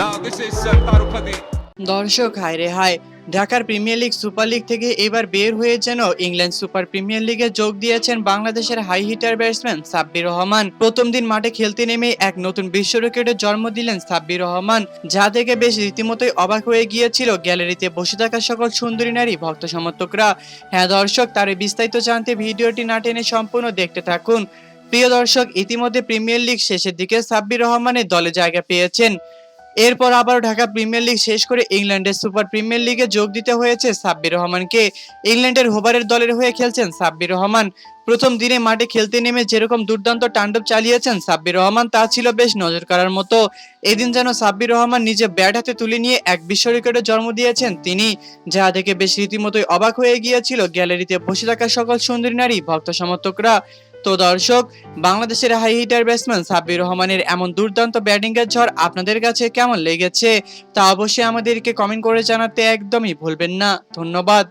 Now this is Farooq Hadi. দর্শক হায় রে হায়, ঢাকার প্রিমিয়ার লিগ সুপার লিগ থেকে এবার বের হয়ে যেন ইংল্যান্ড সুপার প্রিমিয়ার লিগে যোগ দিয়েছেন বাংলাদেশের high hitter batsman Sabbir Rahman. প্রথম দিন মাঠে খেলতে নেমে এক নতুন বিশ্ব রেকর্ডের জন্ম দিলেন সাব্বির রহমান, যা দেখে বেশ রীতিমতোই অবাক হয়ে গিয়েছিল গ্যালারিতে বসে থাকা সকল সুন্দরী নারী ভক্ত সমর্থকরা। হ্যাঁ দর্শক, তার বিস্তারিত জানতে ভিডিওটি না টেনে সম্পূর্ণ দেখতে থাকুন। প্রিয় দর্শক, ইতিমধ্যে প্রিমিয়ার লিগ শেষের দিকে সাব্বির রহমানের দলে জায়গা পেয়েছেন। এরপর আবারও ঢাকা প্রিমিয়ার লিগ শেষ করে ইংল্যান্ডের সুপার প্রিমিয়ার লিগে যোগ দিতে হয়েছে সাব্বির রহমানকে। ইংল্যান্ডের হোবারের দলের হয়ে খেলছেন সাব্বির রহমান। প্রথম দিনে মাঠে খেলতে নেমে যেরকম দুর্দান্ত তাণ্ডব চালিয়েছেন সাব্বির রহমান, তা ছিল বেশ নজর কাড়ার মতো। এদিন যেন সাব্বির রহমান নিজে ব্যাট হাতে তুলে নিয়ে এক বিশ্ব রেকর্ডের জন্ম দিয়েছেন তিনি, যা দেখে বেশ রীতিমতোই অবাক হয়ে গিয়েছিল গ্যালারিতে বসে থাকা সকল সুন্দরী নারী ভক্ত সমর্থকরা। তো দর্শক, বাংলাদেশের হাই হিটার ব্যাটসম্যান সাব্বির রহমানের এমন দুর্দান্ত ব্যাটিং এর ঝড় আপনাদের কাছে কেমন লেগেছে তা অবশ্যই আমাদেরকে কমেন্ট করে জানাতে একদমই ভুলবেন না। ধন্যবাদ।